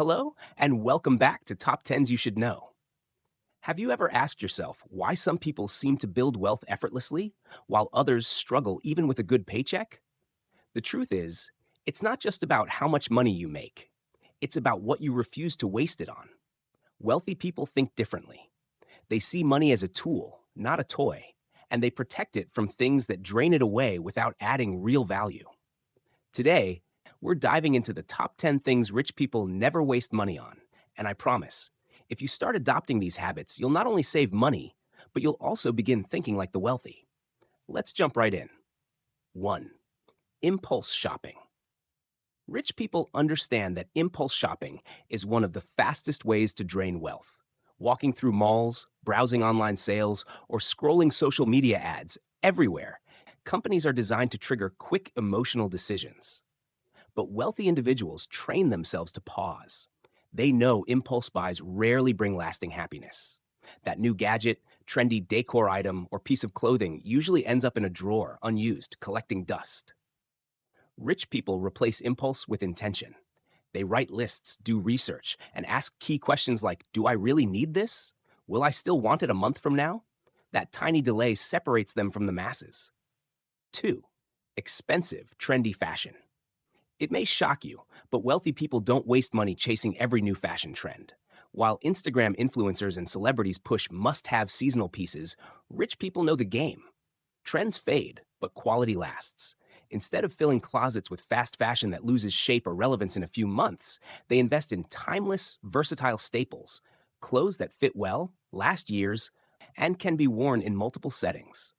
Hello, and welcome back to Top 10s You Should Know. Have you ever asked yourself why some people seem to build wealth effortlessly while others struggle even with a good paycheck? The truth is, it's not just about how much money you make, it's about what you refuse to waste it on. Wealthy people think differently. They see money as a tool, not a toy, and they protect it from things that drain it away without adding real value. Today, we're diving into the top 10 things rich people never waste money on. And I promise, if you start adopting these habits, you'll not only save money, but you'll also begin thinking like the wealthy. Let's jump right in. 1. Impulse shopping. Rich people understand that impulse shopping is one of the fastest ways to drain wealth. Walking through malls, browsing online sales, or scrolling social media ads everywhere, companies are designed to trigger quick emotional decisions. But wealthy individuals train themselves to pause. They know impulse buys rarely bring lasting happiness. That new gadget, trendy decor item, or piece of clothing usually ends up in a drawer, unused, collecting dust. Rich people replace impulse with intention. They write lists, do research, and ask key questions like, do I really need this? Will I still want it a month from now? That tiny delay separates them from the masses. 2. Expensive, trendy fashion. It may shock you, but wealthy people don't waste money chasing every new fashion trend. While Instagram influencers and celebrities push must-have seasonal pieces, rich people know the game. Trends fade, but quality lasts. Instead of filling closets with fast fashion that loses shape or relevance in a few months, they invest in timeless, versatile staples, clothes that fit well, last years, and can be worn in multiple settings.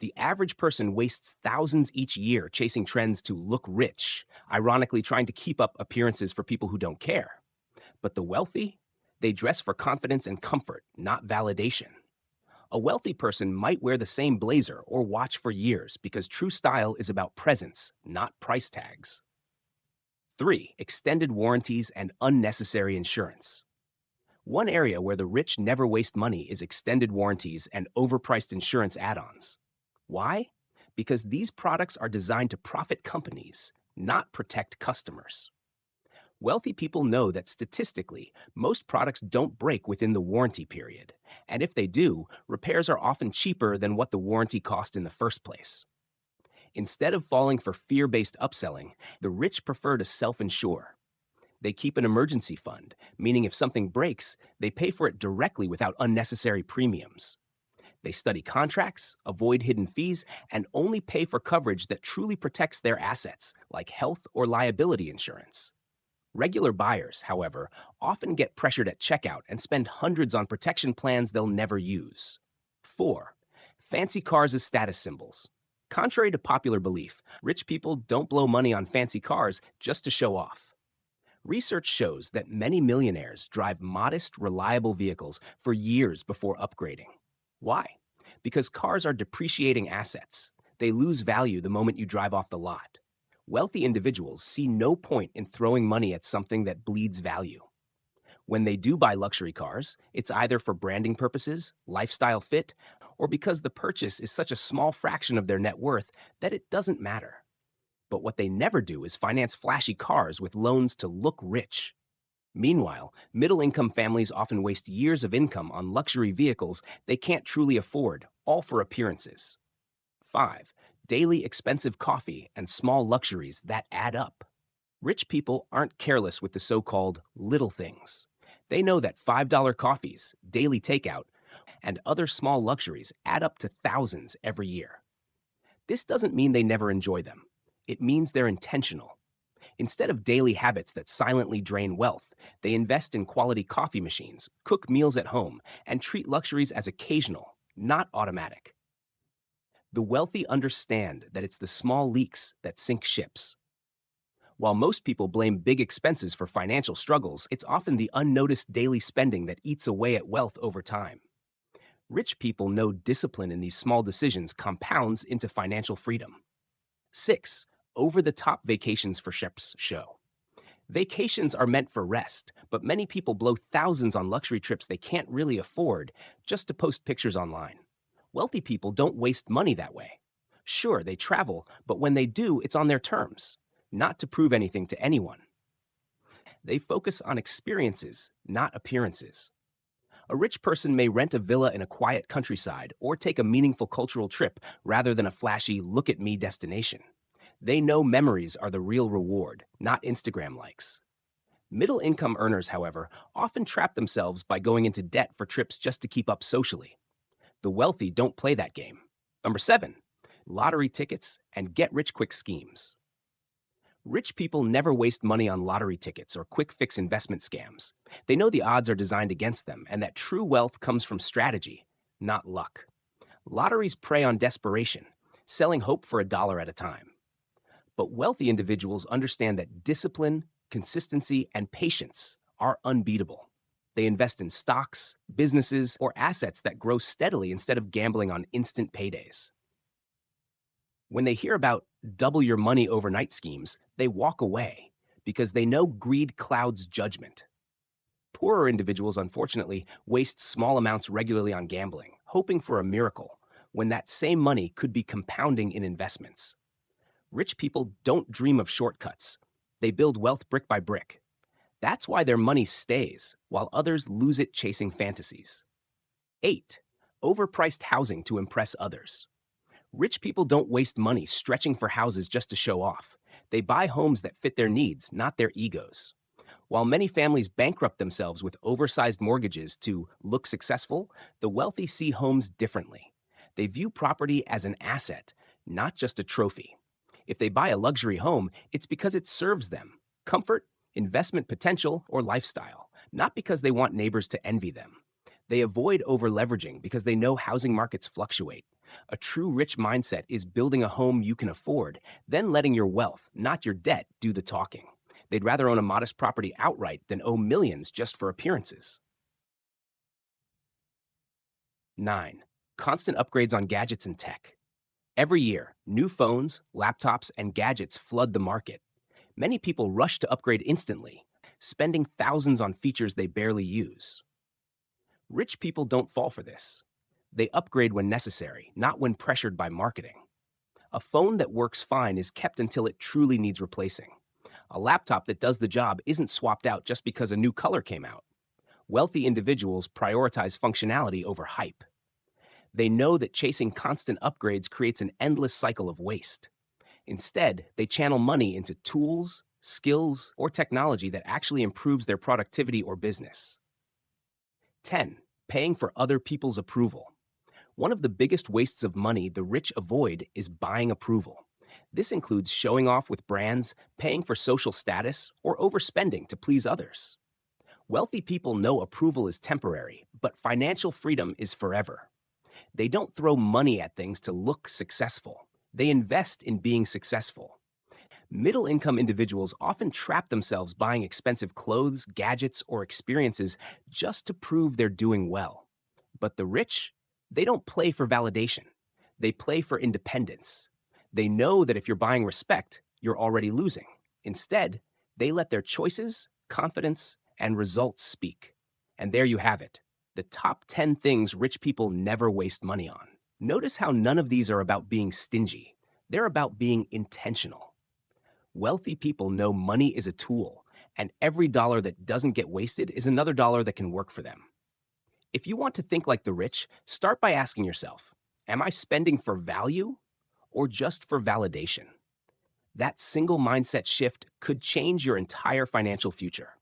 The average person wastes thousands each year chasing trends to look rich, ironically trying to keep up appearances for people who don't care. But the wealthy? They dress for confidence and comfort, not validation. A wealthy person might wear the same blazer or watch for years because true style is about presence, not price tags. 3. Extended warranties and unnecessary insurance. One area where the rich never waste money is extended warranties and overpriced insurance add-ons. Why? Because these products are designed to profit companies, not protect customers. Wealthy people know that statistically, most products don't break within the warranty period, and if they do, repairs are often cheaper than what the warranty cost in the first place. Instead of falling for fear-based upselling, the rich prefer to self-insure. They keep an emergency fund, meaning if something breaks, they pay for it directly without unnecessary premiums. They study contracts, avoid hidden fees, and only pay for coverage that truly protects their assets, like health or liability insurance. Regular buyers, however, often get pressured at checkout and spend hundreds on protection plans they'll never use. 4. Fancy cars as status symbols. Contrary to popular belief, rich people don't blow money on fancy cars just to show off. Research shows that many millionaires drive modest, reliable vehicles for years before upgrading. Why? Because cars are depreciating assets. They lose value the moment you drive off the lot. Wealthy individuals see no point in throwing money at something that bleeds value. When they do buy luxury cars, it's either for branding purposes, lifestyle fit, or because the purchase is such a small fraction of their net worth that it doesn't matter. But what they never do is finance flashy cars with loans to look rich. Meanwhile, middle-income families often waste years of income on luxury vehicles they can't truly afford, all for appearances. 5. Daily expensive coffee and small luxuries that add up. Rich people aren't careless with the so-called little things. They know that $5 coffees, daily takeout, and other small luxuries add up to thousands every year. This doesn't mean they never enjoy them. It means they're intentional. Instead of daily habits that silently drain wealth, they invest in quality coffee machines, cook meals at home, and treat luxuries as occasional, not automatic. The wealthy understand that it's the small leaks that sink ships. While most people blame big expenses for financial struggles, it's often the unnoticed daily spending that eats away at wealth over time. Rich people know discipline in these small decisions compounds into financial freedom. 6. Over-the-top vacations for ships show. Vacations are meant for rest, but many people blow thousands on luxury trips they can't really afford just to post pictures online. Wealthy people don't waste money that way. Sure, they travel, but when they do, it's on their terms, not to prove anything to anyone. They focus on experiences, not appearances. A rich person may rent a villa in a quiet countryside or take a meaningful cultural trip rather than a flashy look at me destination. They know memories are the real reward, not Instagram likes. Middle income earners, however, often trap themselves by going into debt for trips just to keep up socially. The wealthy don't play that game. Number 7, lottery tickets and get rich quick schemes. Rich people never waste money on lottery tickets or quick fix investment scams. They know the odds are designed against them and that true wealth comes from strategy, not luck. Lotteries prey on desperation, selling hope for a dollar at a time. But wealthy individuals understand that discipline, consistency, and patience are unbeatable. They invest in stocks, businesses, or assets that grow steadily instead of gambling on instant paydays. When they hear about double your money overnight schemes, they walk away because they know greed clouds judgment. Poorer individuals, unfortunately, waste small amounts regularly on gambling, hoping for a miracle, when that same money could be compounding in investments. Rich people don't dream of shortcuts. They build wealth brick by brick. That's why their money stays, while others lose it chasing fantasies. 8. Overpriced housing to impress others. Rich people don't waste money stretching for houses just to show off. They buy homes that fit their needs, not their egos. While many families bankrupt themselves with oversized mortgages to look successful, the wealthy see homes differently. They view property as an asset, not just a trophy. If they buy a luxury home, it's because it serves them, comfort, investment potential, or lifestyle, not because they want neighbors to envy them. They avoid over-leveraging because they know housing markets fluctuate. A true rich mindset is building a home you can afford, then letting your wealth, not your debt, do the talking. They'd rather own a modest property outright than owe millions just for appearances. 9. Constant upgrades on gadgets and tech. Every year, new phones, laptops, and gadgets flood the market. Many people rush to upgrade instantly, spending thousands on features they barely use. Rich people don't fall for this. They upgrade when necessary, not when pressured by marketing. A phone that works fine is kept until it truly needs replacing. A laptop that does the job isn't swapped out just because a new color came out. Wealthy individuals prioritize functionality over hype. They know that chasing constant upgrades creates an endless cycle of waste. Instead, they channel money into tools, skills, or technology that actually improves their productivity or business. 10. Paying for other people's approval. One of the biggest wastes of money the rich avoid is buying approval. This includes showing off with brands, paying for social status, or overspending to please others. Wealthy people know approval is temporary, but financial freedom is forever. They don't throw money at things to look successful. They invest in being successful. Middle-income individuals often trap themselves buying expensive clothes, gadgets, or experiences just to prove they're doing well. But the rich, they don't play for validation. They play for independence. They know that if you're buying respect, you're already losing. Instead, they let their choices, confidence, and results speak. And there you have it, the top 10 things rich people never waste money on. Notice how none of these are about being stingy. They're about being intentional. Wealthy people know money is a tool, and every dollar that doesn't get wasted is another dollar that can work for them. If you want to think like the rich, start by asking yourself, am I spending for value or just for validation? That single mindset shift could change your entire financial future.